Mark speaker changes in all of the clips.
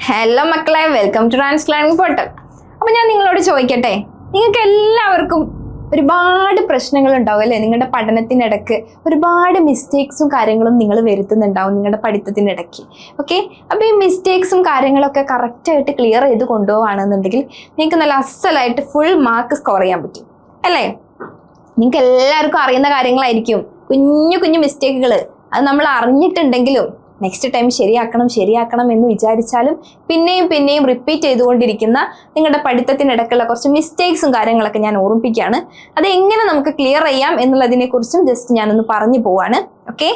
Speaker 1: Hello മക്കളെ, welcome to trans learning portal. അപ്പോൾ ഞാൻ നിങ്ങളോട് ചോദിക്കട്ടെ, നിങ്ങൾക്ക് എല്ലാവർക്കും ഒരുപാട് പ്രശ്നങ്ങൾ ഉണ്ടാവും അല്ലേ? നിങ്ങളുടെ പഠനത്തിനിടയ്ക്ക് ഒരുപാട് മിസ്റ്റേക്സും കാര്യങ്ങളും നിങ്ങൾ വരുത്തുന്നുണ്ടാവും നിങ്ങളുടെ പഠിത്തത്തിനിടയ്ക്ക്. ഓക്കെ, അപ്പോൾ ഈ മിസ്റ്റേക്സും കാര്യങ്ങളൊക്കെ കറക്റ്റായിട്ട് ക്ലിയർ ചെയ്ത് കൊണ്ടുപോകുകയാണെന്നുണ്ടെങ്കിൽ നിങ്ങൾക്ക് നല്ല അസലായിട്ട് ഫുൾ മാർക്ക് സ്കോർ ചെയ്യാൻ പറ്റും അല്ലേ? നിങ്ങൾക്ക് എല്ലാവർക്കും അറിയുന്ന കാര്യങ്ങളായിരിക്കും കുഞ്ഞു കുഞ്ഞു മിസ്റ്റേക്കുകൾ. അത് നമ്മൾ അറിഞ്ഞിട്ടുണ്ടെങ്കിലും നെക്സ്റ്റ് ടൈം ശരിയാക്കണം എന്ന് വിചാരിച്ചാലും പിന്നെയും റിപ്പീറ്റ് ചെയ്തുകൊണ്ടിരിക്കുന്ന നിങ്ങളുടെ പഠിത്തത്തിനിടയ്ക്കുള്ള കുറച്ച് മിസ്റ്റേക്സും കാര്യങ്ങളൊക്കെ ഞാൻ ഓർമ്മിപ്പിക്കുകയാണ്. അത് എങ്ങനെ നമുക്ക് ക്ലിയർ ചെയ്യാം എന്നുള്ളതിനെ കുറിച്ചും ജസ്റ്റ് ഞാനൊന്ന് പറഞ്ഞു പോവാണ്. Okay,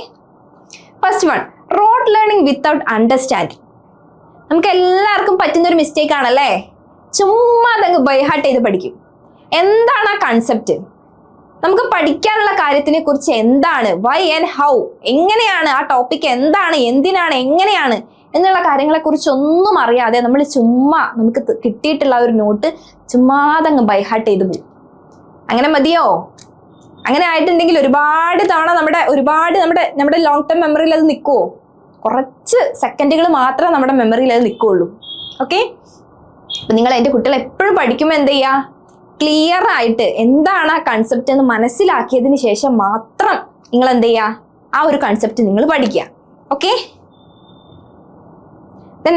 Speaker 1: first one, road learning without understanding. നമുക്ക് എല്ലാവർക്കും പറ്റുന്നൊരു മിസ്റ്റേക്ക് ആണല്ലേ? ചുമ്മാ അതങ്ങ് ബൈഹാർട്ട് ചെയ്ത് പഠിക്കും. എന്താണ് ആ കൺസെപ്റ്റ്? നമുക്ക് പഠിക്കാനുള്ള കാര്യത്തിനെ കുറിച്ച് എന്താണ്, വൈ ആൻഡ് ഹൗ, എങ്ങനെയാണ് ആ ടോപ്പിക്, എന്താണ്, എന്തിനാണ്, എങ്ങനെയാണ് എന്നുള്ള കാര്യങ്ങളെ കുറിച്ച് ഒന്നും അറിയാതെ നമ്മൾ ചുമ്മാ നമുക്ക് കിട്ടിയിട്ടുള്ള ഒരു നോട്ട് ചുമ്മാതങ്ങ് ബൈഹാർട്ട് ചെയ്ത് പോകും. അങ്ങനെ മതിയോ? അങ്ങനെ ആയിട്ടുണ്ടെങ്കിൽ ഒരുപാട് തവണ നമ്മുടെ ലോങ് ടേം മെമ്മറിയിൽ അത് നിൽക്കുമോ? കുറച്ച് സെക്കൻഡുകൾ മാത്രമേ നമ്മുടെ മെമ്മറിയിൽ അത് നിൽക്കുകയുള്ളൂ. ഓക്കെ, അപ്പം നിങ്ങൾ എൻ്റെ കുട്ടികൾ എപ്പോഴും പഠിക്കുമ്പോൾ എന്ത് ചെയ്യുക? ക്ലിയർ ആയിട്ട് എന്താണ് ആ കൺസെപ്റ്റ് എന്ന് മനസ്സിലാക്കിയതിന് ശേഷം മാത്രം നിങ്ങൾ എന്ത് ചെയ്യുക? ആ ഒരു കൺസെപ്റ്റ് നിങ്ങൾ പഠിക്കുക. ഓക്കെ,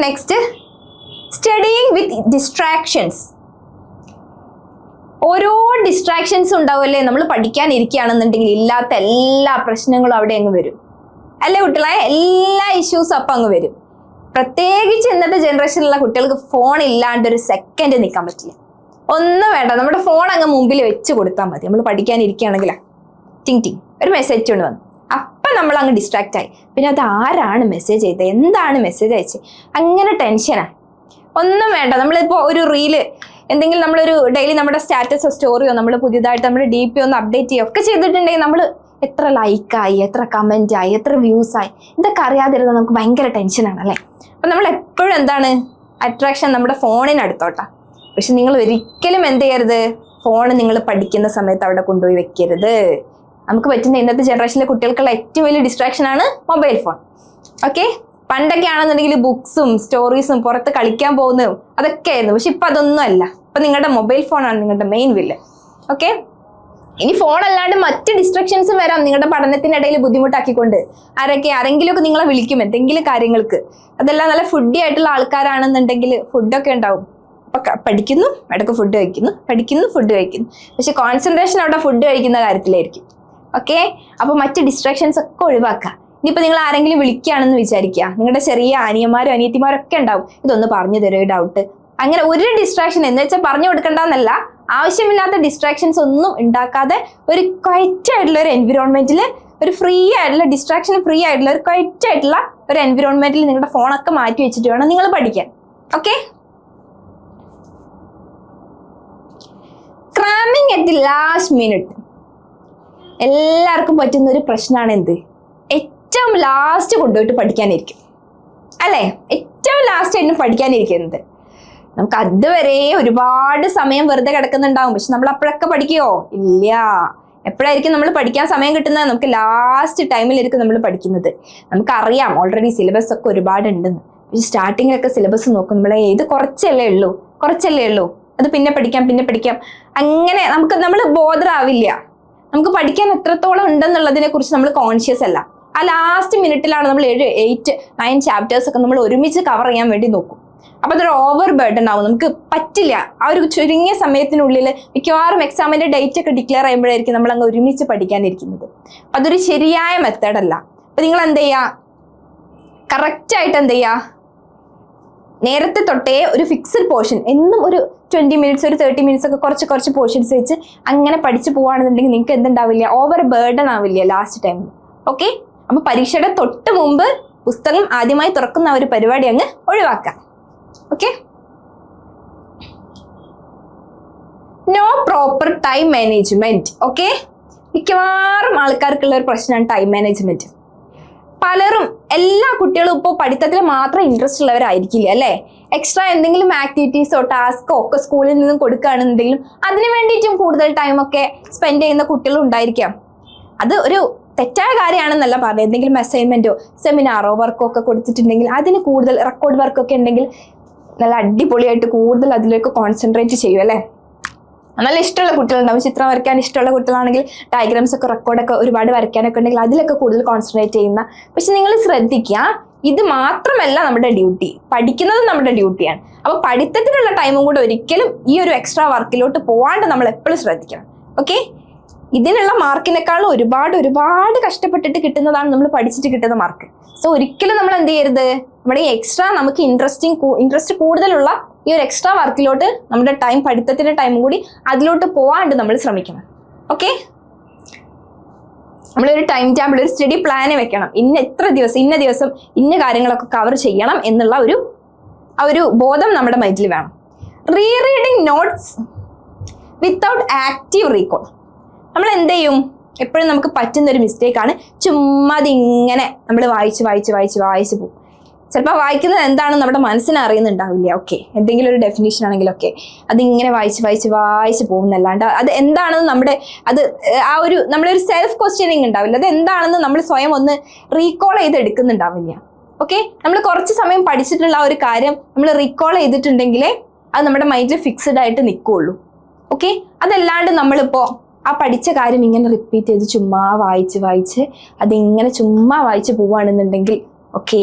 Speaker 1: നെക്സ്റ്റ്, സ്റ്റഡിയിങ് വിത്ത് ഡിസ്ട്രാക്ഷൻസ്. ഓരോ ഡിസ്ട്രാക്ഷൻസ് ഉണ്ടാവുമല്ലേ? നമ്മൾ പഠിക്കാനിരിക്കുകയാണെന്നുണ്ടെങ്കിൽ ഇല്ലാത്ത എല്ലാ പ്രശ്നങ്ങളും അവിടെ അങ്ങ് വരും അല്ലേ കുട്ടികളെ? എല്ലാ ഇഷ്യൂസും അപ്പം അങ്ങ് വരും. പ്രത്യേകിച്ച് ഇന്നത്തെ ജനറേഷനിലുള്ള കുട്ടികൾക്ക് ഫോൺ ഇല്ലാണ്ട് ഒരു സെക്കൻഡ് നിൽക്കാൻ പറ്റില്ല. ഒന്നും വേണ്ട, നമ്മുടെ ഫോൺ അങ്ങ് മുമ്പിൽ വെച്ച് കൊടുത്താൽ മതി. നമ്മൾ പഠിക്കാനിരിക്കുകയാണെങ്കിലാ ടിങ് ഒരു മെസ്സേജ് കൊണ്ട് വന്നു, അപ്പം നമ്മൾ അങ്ങ് ഡിസ്ട്രാക്റ്റ് ആയി. പിന്നെ അത് ആരാണ് മെസ്സേജ് ചെയ്തത്, എന്താണ് മെസ്സേജ് അയച്ചത്, അങ്ങനെ ടെൻഷനാണ്. ഒന്നും വേണ്ട, നമ്മളിപ്പോൾ ഒരു റീല് എന്തെങ്കിലും നമ്മളൊരു ഡെയിലി നമ്മുടെ സ്റ്റാറ്റസോ സ്റ്റോറിയോ നമ്മൾ പുതിയതായിട്ട് നമ്മുടെ DP ഒന്ന് അപ്ഡേറ്റ് ചെയ്യുക ഒക്കെ ചെയ്തിട്ടുണ്ടെങ്കിൽ നമ്മൾ എത്ര ലൈക്കായി, എത്ര കമൻറ്റായി, എത്ര വ്യൂസായി, ഇതൊക്കെ അറിയാതിരുന്നത് നമുക്ക് ഭയങ്കര ടെൻഷനാണ് അല്ലേ? അപ്പം നമ്മൾ എപ്പോഴും എന്താണ് അട്രാക്ഷൻ നമ്മുടെ ഫോണിനടുത്തോട്ടാ. പക്ഷെ നിങ്ങൾ ഒരിക്കലും എന്ത് ചെയ്യരുത്, ഫോൺ നിങ്ങൾ പഠിക്കുന്ന സമയത്ത് അവിടെ കൊണ്ടുപോയി വെക്കരുത്. നമുക്ക് പറ്റുന്ന ഇന്നത്തെ ജനറേഷനിലെ കുട്ടികൾക്കുള്ള ഏറ്റവും വലിയ ഡിസ്ട്രാക്ഷനാണ് മൊബൈൽ ഫോൺ. ഓക്കെ, പണ്ടൊക്കെ ആണെന്നുണ്ടെങ്കിൽ ബുക്സും സ്റ്റോറീസും പുറത്ത് കളിക്കാൻ പോകുന്നതും അതൊക്കെ ആയിരുന്നു. പക്ഷെ ഇപ്പം അതൊന്നും അല്ല. ഇപ്പം നിങ്ങളുടെ മൊബൈൽ ഫോണാണ് നിങ്ങളുടെ മെയിൻ വില്ലൻ. ഓക്കെ, ഇനി ഫോൺ അല്ലാണ്ട് മറ്റ് ഡിസ്ട്രാക്ഷൻസും വരാം നിങ്ങളുടെ പഠനത്തിനിടയിൽ ബുദ്ധിമുട്ടാക്കിക്കൊണ്ട്. ആരെങ്കിലുമൊക്കെ നിങ്ങളെ വിളിക്കും എന്തെങ്കിലും കാര്യങ്ങൾക്ക്. അതെല്ലാം നല്ല ഫുഡി ആയിട്ടുള്ള ആൾക്കാരാണെന്നുണ്ടെങ്കിൽ ഫുഡൊക്കെ ഉണ്ടാവും. അപ്പൊ പഠിക്കുന്നു, ഇടയ്ക്ക് ഫുഡ് കഴിക്കുന്നു, പഠിക്കുന്നു, ഫുഡ് കഴിക്കുന്നു. പക്ഷെ കോൺസെൻട്രേഷൻ അവിടെ ഫുഡ് കഴിക്കുന്ന കാര്യത്തിലായിരിക്കും. ഓക്കെ, അപ്പൊ മറ്റ് ഡിസ്ട്രാക്ഷൻസ് ഒക്കെ ഒഴിവാക്കുക. ഇനിയിപ്പോൾ നിങ്ങൾ ആരെങ്കിലും വിളിക്കുകയാണെന്ന് വിചാരിക്കുക, നിങ്ങളുടെ ചെറിയ അനിയന്മാരും അനിയത്തിമാരൊക്കെ ഉണ്ടാവും, ഇതൊന്ന് പറഞ്ഞു തരുമോ ഡൗട്ട്. അങ്ങനെ ഒരു ഡിസ്ട്രാക്ഷൻ എന്ന് വെച്ചാൽ പറഞ്ഞു കൊടുക്കണ്ടെന്നല്ല, ആവശ്യമില്ലാത്ത ഡിസ്ട്രാക്ഷൻസ് ഒന്നും ഉണ്ടാക്കാതെ ഒരു ക്വയറ്റ് ആയിട്ടുള്ള ഒരു എൻവിറോൺമെന്റിൽ, ഒരു ഫ്രീ ആയിട്ടുള്ള ഡിസ്ട്രാക്ഷൻ ഫ്രീ ആയിട്ടുള്ള ഒരു ക്വയറ്റ് ആയിട്ടുള്ള ഒരു എൻവിറോൺമെന്റിൽ നിങ്ങളുടെ ഫോണൊക്കെ മാറ്റി വെച്ചിട്ട് വേണം നിങ്ങൾ പഠിക്കാൻ. Okay, cramming at the last minute. എല്ലാവർക്കും പറ്റുന്ന ഒരു പ്രശ്നമാണ് എന്ത്? ഏറ്റവും ലാസ്റ്റ് കൊണ്ടുപോയിട്ട് പഠിക്കാനിരിക്കും അല്ലേ? ഏറ്റവും ലാസ്റ്റ് ആയിട്ട് പഠിക്കാനിരിക്കുന്നത്. നമുക്ക് അതുവരെ ഒരുപാട് സമയം വെറുതെ കിടക്കുന്നുണ്ടാവും. പക്ഷെ നമ്മൾ അപ്പോഴൊക്കെ പഠിക്കുമോ? ഇല്ല. എപ്പോഴായിരിക്കും നമ്മൾ പഠിക്കാൻ സമയം കിട്ടുന്നത്? നമുക്ക് ലാസ്റ്റ് ടൈമിലായിരിക്കും നമ്മൾ പഠിക്കുന്നത്. നമുക്കറിയാം ഓൾറെഡി സിലബസ് ഒക്കെ ഒരുപാടുണ്ടെന്ന്. പക്ഷെ സ്റ്റാർട്ടിങ്ങിലൊക്കെ സിലബസ് നോക്കുമ്പോഴേ ഇത് കുറച്ചല്ലേ ഉള്ളൂ, അത് പിന്നെ പഠിക്കാം. അങ്ങനെ നമ്മൾ ബോധറാവില്ല. നമുക്ക് പഠിക്കാൻ എത്രത്തോളം ഉണ്ടെന്നുള്ളതിനെ കുറിച്ച് നമ്മൾ കോൺഷ്യസ് അല്ല. ആ ലാസ്റ്റ് മിനിറ്റിലാണ് നമ്മൾ 7, 8, 9 ചാപ്റ്റേഴ്സ് ഒക്കെ നമ്മൾ ഒരുമിച്ച് കവർ ചെയ്യാൻ വേണ്ടി നോക്കും. അപ്പൊ അതൊരു ഓവർ ബർഡൻ ആവും. നമുക്ക് പറ്റില്ല. ആ ഒരു ചുരുങ്ങിയ സമയത്തിനുള്ളിൽ മിക്കവാറും എക്സാമിന്റെ ഡേറ്റ് ഒക്കെ ഡിക്ലെയർ ചെയ്യുമ്പോഴായിരിക്കും നമ്മൾ അങ്ങ് ഒരുമിച്ച് പഠിക്കാനിരിക്കുന്നത്. അതൊരു ശരിയായ മെത്തേഡല്ല. അപ്പൊ നിങ്ങൾ എന്ത് ചെയ്യുക? കറക്റ്റായിട്ട് എന്ത് ചെയ്യുക? നേരത്തെ തൊട്ടേ ഒരു ഫിക്സഡ് പോർഷൻ, എന്നും ഒരു 20 മിനിറ്റ്സ്, ഒരു 30 മിനിറ്റ്സ് ഒക്കെ കുറച്ച് പോർഷൻസ് വെച്ച് അങ്ങനെ പഠിച്ചു പോവുകയാണെന്നുണ്ടെങ്കിൽ നിങ്ങൾക്ക് എന്തുണ്ടാവില്ല? ഓവർ ബേർഡൻ ആവില്ല ലാസ്റ്റ് ടൈമിൽ. ഓക്കെ, അപ്പൊ പരീക്ഷയുടെ തൊട്ട് മുമ്പ് പുസ്തകം ആദ്യമായി തുറക്കുന്ന ഒരു പരിപാടി അങ്ങ് ഒഴിവാക്കാം. Okay, no proper time management. Okay, മിക്കവാറും ആൾക്കാർക്കുള്ള ഒരു പ്രശ്നമാണ് ടൈം മാനേജ്മെന്റ്. പലരും, എല്ലാ കുട്ടികളും ഇപ്പോൾ പഠിത്തത്തിൽ മാത്രം ഇൻട്രസ്റ്റ് ഉള്ളവരായിരിക്കില്ല അല്ലേ? എക്സ്ട്രാ എന്തെങ്കിലും ആക്ടിവിറ്റീസോ ടാസ്കോ ഒക്കെ സ്കൂളിൽ നിന്നും കൊടുക്കുകയാണെന്നുണ്ടെങ്കിലും അതിന് വേണ്ടിയിട്ടും കൂടുതൽ ടൈമൊക്കെ സ്പെൻഡ് ചെയ്യുന്ന കുട്ടികളും ഉണ്ടായിരിക്കാം. അത് ഒരു തെറ്റായ കാര്യമാണെന്നല്ല പറഞ്ഞത്. എന്തെങ്കിലും അസൈൻമെന്റോ സെമിനാറോ വർക്കോ ഒക്കെ കൊടുത്തിട്ടുണ്ടെങ്കിൽ അതിന് കൂടുതൽ റെക്കോർഡ് വർക്കൊക്കെ ഉണ്ടെങ്കിൽ നല്ല അടിപൊളിയായിട്ട് കൂടുതൽ അതിലേക്ക് കോൺസെൻട്രേറ്റ് ചെയ്യും അല്ലേ. നല്ല ഇഷ്ടമുള്ള കുട്ടികളുണ്ടാവും, ചിത്രം വരയ്ക്കാൻ ഇഷ്ടമുള്ള കുട്ടികളാണെങ്കിൽ ഡയഗ്രാംസ് ഒക്കെ റെക്കോർഡൊക്കെ ഒരുപാട് വരയ്ക്കാനൊക്കെ ഉണ്ടെങ്കിൽ അതിലൊക്കെ കൂടുതൽ കോൺസെൻട്രേറ്റ് ചെയ്യുന്ന. പക്ഷെ നിങ്ങൾ ശ്രദ്ധിക്കുക, ഇത് മാത്രമല്ല നമ്മുടെ ഡ്യൂട്ടി, പഠിക്കുന്നത് നമ്മുടെ ഡ്യൂട്ടിയാണ്. അപ്പൊ പഠിത്തത്തിനുള്ള ടൈമും കൂടെ ഒരിക്കലും ഈ ഒരു എക്സ്ട്രാ വർക്കിലോട്ട് പോവാണ്ട് നമ്മൾ എപ്പോഴും ശ്രദ്ധിക്കണം. ഓക്കെ, ഇതിനുള്ള മാർക്കിനേക്കാളും ഒരുപാട് കഷ്ടപ്പെട്ടിട്ട് കിട്ടുന്നതാണ് നമ്മൾ പഠിച്ചിട്ട് കിട്ടുന്ന മാർക്ക്. സോ ഒരിക്കലും നമ്മൾ എന്ത് ചെയ്യരുത്, നമ്മുടെ ഈ എക്സ്ട്രാ നമുക്ക് ഇൻട്രസ്റ്റ് കൂടുതലുള്ള ഈ ഒരു എക്സ്ട്രാ വർക്കിലോട്ട് നമ്മുടെ ടൈം, പഠിത്തത്തിന്റെ ടൈമും കൂടി അതിലോട്ട് പോവാണ്ട് നമ്മൾ ശ്രമിക്കണം. ഓക്കെ, നമ്മളൊരു ടൈം ടേബിൾ, ഒരു സ്റ്റഡി പ്ലാന് വെക്കണം. ഇന്ന ദിവസം ഇന്ന കാര്യങ്ങളൊക്കെ കവർ ചെയ്യണം എന്നുള്ള ഒരു ബോധം നമ്മുടെ മൈൻഡിൽ വേണം. റീറീഡിങ് നോട്ട്സ് വിത്തൗട്ട് ആക്റ്റീവ് റീകോൾ. നമ്മൾ എന്ത് ചെയ്യും, എപ്പോഴും നമുക്ക് പറ്റുന്ന ഒരു മിസ്റ്റേക്കാണ് ചുമ്മാ അതിങ്ങനെ നമ്മൾ വായിച്ച് പോകും. ചിലപ്പോൾ വായിക്കുന്നത് എന്താണെന്ന് നമ്മുടെ മനസ്സിന് അറിയുന്നുണ്ടാവില്ല. ഓക്കെ, എന്തെങ്കിലും ഒരു ഡെഫിനേഷൻ ആണെങ്കിലൊക്കെ അതിങ്ങനെ വായിച്ച് പോകുന്നല്ലാണ്ട് അത് എന്താണെന്ന് നമ്മളൊരു സെൽഫ് ക്വസ്റ്റ്യനിങ് ഉണ്ടാവില്ല. അത് എന്താണെന്ന് നമ്മൾ സ്വയം ഒന്ന് റീകോൾ ചെയ്തെടുക്കുന്നുണ്ടാവില്ല. ഓക്കെ, നമ്മൾ കുറച്ച് സമയം പഠിച്ചിട്ടുള്ള ആ ഒരു കാര്യം നമ്മൾ റീകോൾ ചെയ്തിട്ടുണ്ടെങ്കിലേ അത് നമ്മുടെ മൈൻഡിൽ ഫിക്സഡ് ആയിട്ട് നിൽക്കുകയുള്ളൂ. ഓക്കെ, അതല്ലാണ്ട് നമ്മളിപ്പോൾ ആ പഠിച്ച കാര്യം ഇങ്ങനെ റിപ്പീറ്റ് ചെയ്ത് ചുമ്മാ വായിച്ച് അതിങ്ങനെ ചുമ്മാ വായിച്ച് പോവുകയാണെന്നുണ്ടെങ്കിൽ ഓക്കെ,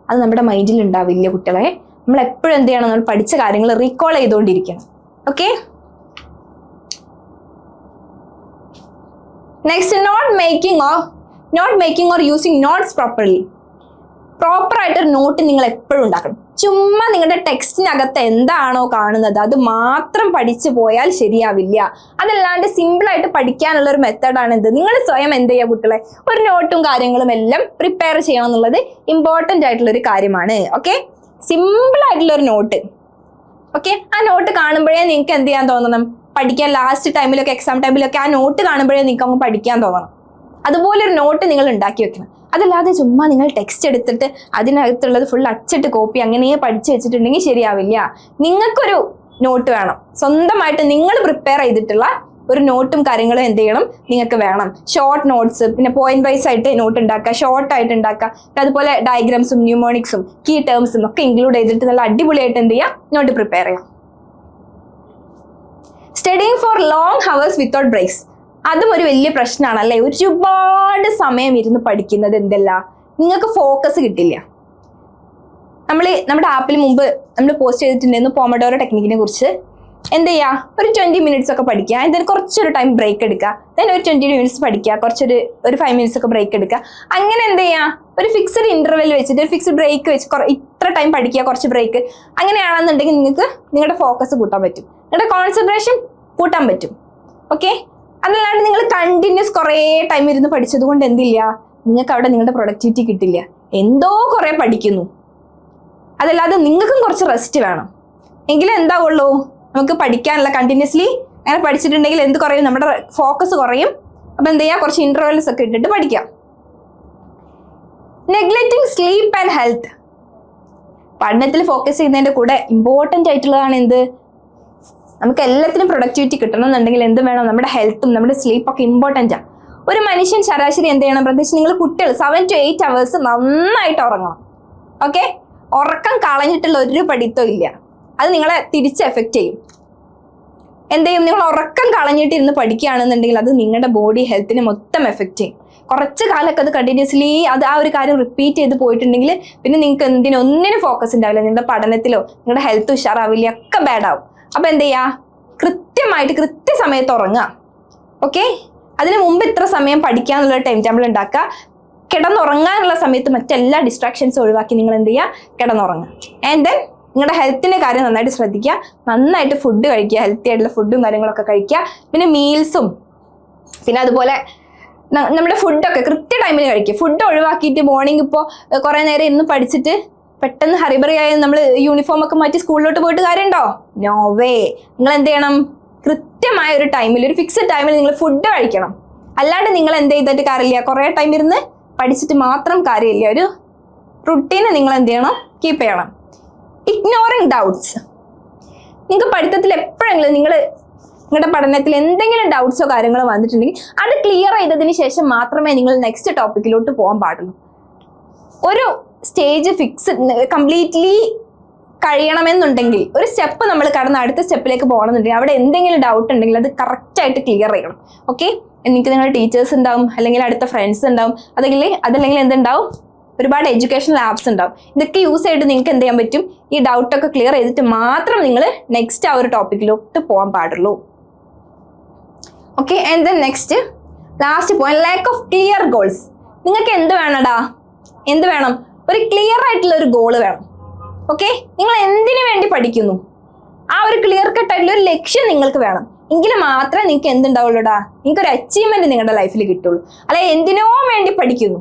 Speaker 1: അത് നമ്മുടെ മൈൻഡിൽ ഉണ്ടാവില്ല കുട്ടികളെ. നമ്മൾ എപ്പോഴും എന്ത് ചെയ്യണം, നമ്മൾ പഠിച്ച കാര്യങ്ങൾ റീകോൾ ചെയ്തുകൊണ്ടിരിക്കണം. Okay, next, note making or using notes properly. പ്രോപ്പറായിട്ടൊരു നോട്ട് നിങ്ങൾ എപ്പോഴും ഉണ്ടാക്കണം. ചുമ്മാ നിങ്ങളുടെ ടെക്സ്റ്റിനകത്ത് എന്താണോ കാണുന്നത് അത് മാത്രം പഠിച്ചു പോയാൽ ശരിയാവില്ല. അതല്ലാണ്ട് സിമ്പിളായിട്ട് പഠിക്കാനുള്ള ഒരു മെത്തേഡാണ് എന്ത്, നിങ്ങൾ സ്വയം എന്ത് ചെയ്യുക കുട്ടികളെ, ഒരു നോട്ടും കാര്യങ്ങളും എല്ലാം പ്രിപ്പയർ ചെയ്യണം എന്നുള്ളത് ഇമ്പോർട്ടൻ്റ് ആയിട്ടുള്ള ഒരു കാര്യമാണ്. ഓക്കെ, സിമ്പിൾ ആയിട്ടുള്ള ഒരു നോട്ട്. ഓക്കെ, ആ നോട്ട് കാണുമ്പോഴേ നിങ്ങൾക്ക് എന്ത് ചെയ്യാൻ തോന്നണം, പഠിക്കാൻ ലാസ്റ്റ് ടൈമിലൊക്കെ, എക്സാം ടൈമിലൊക്കെ ആ നോട്ട് കാണുമ്പോഴേ നിങ്ങൾക്ക് അങ്ങ് പഠിക്കാൻ തോന്നണം. അതുപോലെ ഒരു നോട്ട് നിങ്ങൾ ഉണ്ടാക്കി വെക്കണം. അതല്ലാതെ ചുമ്മാ നിങ്ങൾ ടെക്സ്റ്റ് എടുത്തിട്ട് അതിനകത്തുള്ളത് ഫുൾ അച്ചിട്ട് കോപ്പി അങ്ങനെ പഠിച്ചു വെച്ചിട്ടുണ്ടെങ്കിൽ ശരിയാവില്ല. നിങ്ങൾക്കൊരു നോട്ട് വേണം, സ്വന്തമായിട്ട് നിങ്ങൾ പ്രിപ്പയർ ചെയ്തിട്ടുള്ള ഒരു നോട്ടും കാര്യങ്ങളും എന്ത് ചെയ്യണം, നിങ്ങൾക്ക് വേണം. ഷോർട്ട് നോട്ട്സ്, പിന്നെ പോയിന്റ് വൈസ് ആയിട്ട് നോട്ട് ഉണ്ടാക്കുക, ഷോർട്ടായിട്ട് ഉണ്ടാക്കുക. അതുപോലെ ഡയഗ്രാംസും ന്യൂമോണിക്സും കീ ടേംസും ഒക്കെ ഇൻക്ലൂഡ് ചെയ്തിട്ട് നല്ല അടിപൊളിയായിട്ട് എന്ത് ചെയ്യാം, നോട്ട് പ്രിപ്പയർ ചെയ്യാം. Studying for long hours without breaks. അതും ഒരു വലിയ പ്രശ്നമാണല്ലേ. ഒരുപാട് സമയം ഇരുന്ന് പഠിക്കുന്നത് എന്തല്ല, നിങ്ങൾക്ക് ഫോക്കസ് കിട്ടില്ല. നമ്മുടെ ആപ്പിൽ മുമ്പ് നമ്മൾ പോസ്റ്റ് ചെയ്തിട്ടുണ്ടായിരുന്നു പോമഡോറോ ടെക്നിക്കിനെ കുറിച്ച്. എന്ത് ചെയ്യുക, ഒരു 20 minutes ഒക്കെ പഠിക്കുക, എന്നിട്ട് കുറച്ചൊരു ടൈം ബ്രേക്ക് എടുക്കുക, ദെൻ ഒരു 20 minutes പഠിക്കുക, ഒരു 5 minutes ഒക്കെ ബ്രേക്ക് എടുക്കുക. അങ്ങനെ എന്ത് ചെയ്യുക, ഒരു ഫിക്സഡ് ഇന്റർവെൽ വെച്ചിട്ട് ഒരു ഫിക്സഡ് ബ്രേക്ക് വെച്ച് ഇത്ര ടൈം പഠിക്കുക, കുറച്ച് ബ്രേക്ക്. അങ്ങനെയാണെന്നുണ്ടെങ്കിൽ നിങ്ങൾക്ക് നിങ്ങളുടെ ഫോക്കസ് കൂട്ടാൻ പറ്റും, നിങ്ങളുടെ കോൺസെൻട്രേഷൻ കൂട്ടാൻ പറ്റും. ഓക്കെ, അതല്ലാണ്ട് നിങ്ങൾ കണ്ടിന്യൂസ് കുറേ ടൈം ഇരുന്ന് പഠിച്ചത് കൊണ്ട് എന്തില്ല, നിങ്ങൾക്ക് അവിടെ നിങ്ങളുടെ പ്രൊഡക്ടിവിറ്റി കിട്ടില്ല. എന്തോ കുറേ പഠിക്കുന്നു, അതല്ലാതെ നിങ്ങൾക്കും കുറച്ച് റെസ്റ്റ് വേണം. എങ്കിലും എന്താവുള്ളൂ, നമുക്ക് പഠിക്കാനുള്ള കണ്ടിന്യൂസ്ലി അങ്ങനെ പഠിച്ചിട്ടുണ്ടെങ്കിൽ എന്ത് കുറയും, നമ്മുടെ ഫോക്കസ് കുറയും. അപ്പം എന്ത് ചെയ്യുക, കുറച്ച് ഇന്റർവെൽസ് ഒക്കെ ഇട്ടിട്ട് പഠിക്കാം. Neglecting sleep and health. പഠനത്തിൽ ഫോക്കസ് ചെയ്യുന്നതിൻ്റെ കൂടെ ഇമ്പോർട്ടൻ്റ് ആയിട്ടുള്ളതാണ് എന്ത്, നമുക്ക് എല്ലാത്തിനും പ്രൊഡക്ടിവിറ്റി കിട്ടണം എന്നുണ്ടെങ്കിൽ എന്ത് വേണം, നമ്മുടെ ഹെൽത്തും നമ്മുടെ സ്ലീപ്പൊക്കെ ഇമ്പോർട്ടൻ്റ് ആണ്. ഒരു മനുഷ്യൻ ശരാശരി എന്ത് ചെയ്യണം, പ്രത്യേകിച്ച് നിങ്ങൾ കുട്ടികൾ 7 to 8 hours നന്നായിട്ട് ഉറങ്ങണം. ഓക്കെ, ഉറക്കം കളഞ്ഞിട്ടുള്ള ഒരു പഠിത്തവും ഇല്ല, അത് നിങ്ങളെ തിരിച്ച് എഫക്റ്റ് ചെയ്യും. എന്ത് ചെയ്യും, നിങ്ങൾ ഉറക്കം കളഞ്ഞിട്ട് ഇരുന്ന് പഠിക്കുകയാണെന്നുണ്ടെങ്കിൽ അത് നിങ്ങളുടെ ബോഡി ഹെൽത്തിനെ മൊത്തം എഫക്റ്റ് ചെയ്യും. കുറച്ച് കാലമൊക്കെ അത് കണ്ടിന്യൂസ്ലി ആ ഒരു കാര്യം റിപ്പീറ്റ് ചെയ്ത് പോയിട്ടുണ്ടെങ്കിൽ പിന്നെ നിങ്ങൾക്ക് ഒന്നിനും ഫോക്കസ് ഉണ്ടാവില്ല, നിങ്ങളുടെ പഠനത്തിലോ നിങ്ങളുടെ ഹെൽത്ത് ഉഷാറാവില്ല, ഒക്കെ ബാഡാവും. അപ്പൊ എന്ത് ചെയ്യുക, കൃത്യസമയത്ത് ഉറങ്ങുക. ഓക്കെ, അതിന് മുമ്പ് ഇത്ര സമയം പഠിക്കാന്നുള്ള ടൈം ടേബിൾ ഉണ്ടാക്കുക. കിടന്നുറങ്ങാനുള്ള സമയത്ത് മറ്റെല്ലാ ഡിസ്ട്രാക്ഷൻസും ഒഴിവാക്കി നിങ്ങൾ എന്ത് ചെയ്യുക, കിടന്നുറങ്ങുക. ആൻഡ് ദെൻ നിങ്ങളുടെ ഹെൽത്തിൻ്റെ കാര്യം നന്നായിട്ട് ശ്രദ്ധിക്കുക, നന്നായിട്ട് ഫുഡ് കഴിക്കുക, ഹെൽത്തി ആയിട്ടുള്ള ഫുഡും കാര്യങ്ങളൊക്കെ കഴിക്കുക. പിന്നെ മീൽസും, പിന്നെ അതുപോലെ നമ്മുടെ ഫുഡൊക്കെ കൃത്യ ടൈമിൽ കഴിക്കുക. ഫുഡ് ഒഴിവാക്കിയിട്ട് മോർണിംഗ് ഇപ്പോൾ കുറേ നേരം ഇന്ന് പഠിച്ചിട്ട് പെട്ടെന്ന് ഹറിബറിയായി നമ്മൾ യൂണിഫോം ഒക്കെ മാറ്റി സ്കൂളിലോട്ട് പോയിട്ട് കാര്യമുണ്ടോ? No way. നിങ്ങൾ എന്ത് ചെയ്യണം, കൃത്യമായ ഒരു ടൈമിൽ, ഒരു ഫിക്സഡ് ടൈമിൽ നിങ്ങൾ ഫുഡ് കഴിക്കണം. അല്ലാണ്ട് നിങ്ങൾ എന്ത് ചെയ്തിട്ട് കാര്യമില്ല, കുറേ ടൈം ഇരുന്ന് പഠിച്ചിട്ട് മാത്രം കാര്യമില്ല. ഒരു റുട്ടീന് നിങ്ങൾ എന്ത് ചെയ്യണം, കീപ്പ് ചെയ്യണം. Ignoring doubts. നിങ്ങൾക്ക് പഠിത്തത്തിൽ എപ്പോഴെങ്കിലും നിങ്ങളുടെ പഠനത്തിൽ എന്തെങ്കിലും ഡൗട്ട്സോ കാര്യങ്ങളോ വന്നിട്ടുണ്ടെങ്കിൽ അത് ക്ലിയർ ചെയ്തതിന് ശേഷം മാത്രമേ നിങ്ങൾ നെക്സ്റ്റ് ടോപ്പിക്കിലോട്ട് പോകാൻ പാടുള്ളൂ. ഒരു സ്റ്റേജ് കംപ്ലീറ്റ്ലി കഴിയണമെന്നുണ്ടെങ്കിൽ, ഒരു സ്റ്റെപ്പ് നമ്മൾ കടന്ന് അടുത്ത സ്റ്റെപ്പിലേക്ക് പോകണമെന്നുണ്ടെങ്കിൽ അവിടെ എന്തെങ്കിലും ഡൗട്ട് ഉണ്ടെങ്കിൽ അത് കറക്റ്റായിട്ട് ക്ലിയർ ചെയ്യണം. ഓക്കെ, നിങ്ങൾക്ക് നിങ്ങളുടെ ടീച്ചേഴ്സ് ഉണ്ടാവും, അല്ലെങ്കിൽ അടുത്ത ഫ്രണ്ട്സ് ഉണ്ടാവും, അതല്ലെങ്കിൽ എന്തുണ്ടാവും, ഒരുപാട് എഡ്യൂക്കേഷണൽ ആപ്സ് ഉണ്ടാവും. ഇതൊക്കെ യൂസ് ചെയ്തിട്ട് നിങ്ങൾക്ക് എന്ത് ചെയ്യാൻ പറ്റും, ഈ ഡൗട്ടൊക്കെ ക്ലിയർ ചെയ്തിട്ട് മാത്രം നിങ്ങൾ നെക്സ്റ്റ് ആ ഒരു ടോപ്പിക്കിലോട്ട് പോകാൻ പാടുള്ളൂ. Okay, and then next last point, lack of clear goals. നിങ്ങൾക്ക് എന്ത് വേണടാ, എന്ത് വേണം, ഒരു ക്ലിയർ ആയിട്ടുള്ള ഒരു ഗോള് വേണം. ഓക്കെ, നിങ്ങൾ എന്തിനു വേണ്ടി പഠിക്കുന്നു, ആ ഒരു ക്ലിയർ കട്ട് ആയിട്ടുള്ള ഒരു ലക്ഷ്യം നിങ്ങൾക്ക് വേണം. എങ്കിൽ മാത്രമേ നിങ്ങൾക്ക് എന്തുണ്ടാവുള്ളൂടാ, നിങ്ങൾക്ക് ഒരു അച്ചീവ്മെന്റ് നിങ്ങളുടെ ലൈഫിൽ കിട്ടുള്ളൂ. അല്ലെ എന്തിനോ വേണ്ടി പഠിക്കുന്നു,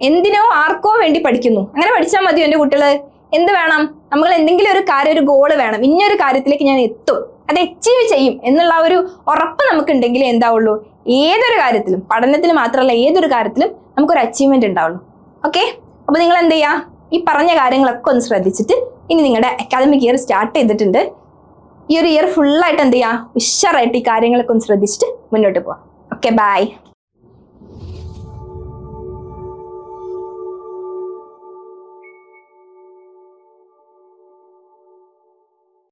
Speaker 1: എന്തിനോ ആർക്കോ വേണ്ടി പഠിക്കുന്നു, അങ്ങനെ പഠിച്ചാൽ മതിയോ എൻ്റെ കുട്ടികള്? എന്ത് വേണം, നമ്മൾ എന്തെങ്കിലും ഒരു കാര്യം, ഒരു ഗോള് വേണം, ഇന്നൊരു കാര്യത്തിലേക്ക് ഞാൻ എത്തും, അത് അച്ചീവ് ചെയ്യും എന്നുള്ള ഒരു ഉറപ്പ് നമുക്ക് ഉണ്ടെങ്കിൽ എന്താവുള്ളൂ, ഏതൊരു കാര്യത്തിലും, പഠനത്തിൽ മാത്രമല്ല ഏതൊരു കാര്യത്തിലും നമുക്കൊരു അച്ചീവ്മെന്റ് ഉണ്ടാവുള്ളൂ. ഓക്കെ, അപ്പൊ നിങ്ങൾ എന്ത് ചെയ്യുക, ഈ പറഞ്ഞ കാര്യങ്ങളൊക്കെ ഒന്ന് ശ്രദ്ധിച്ചിട്ട് ഇനി നിങ്ങളുടെ അക്കാദമിക് ഇയർ സ്റ്റാർട്ട് ചെയ്തിട്ടുണ്ട്. ഈ ഒരു ഇയർ ഫുള്ളായിട്ട് എന്ത് ചെയ്യുക, ഉഷാറായിട്ട് ഈ കാര്യങ്ങളൊക്കെ ഒന്ന് ശ്രദ്ധിച്ചിട്ട് മുന്നോട്ട് പോവാം. Okay, by.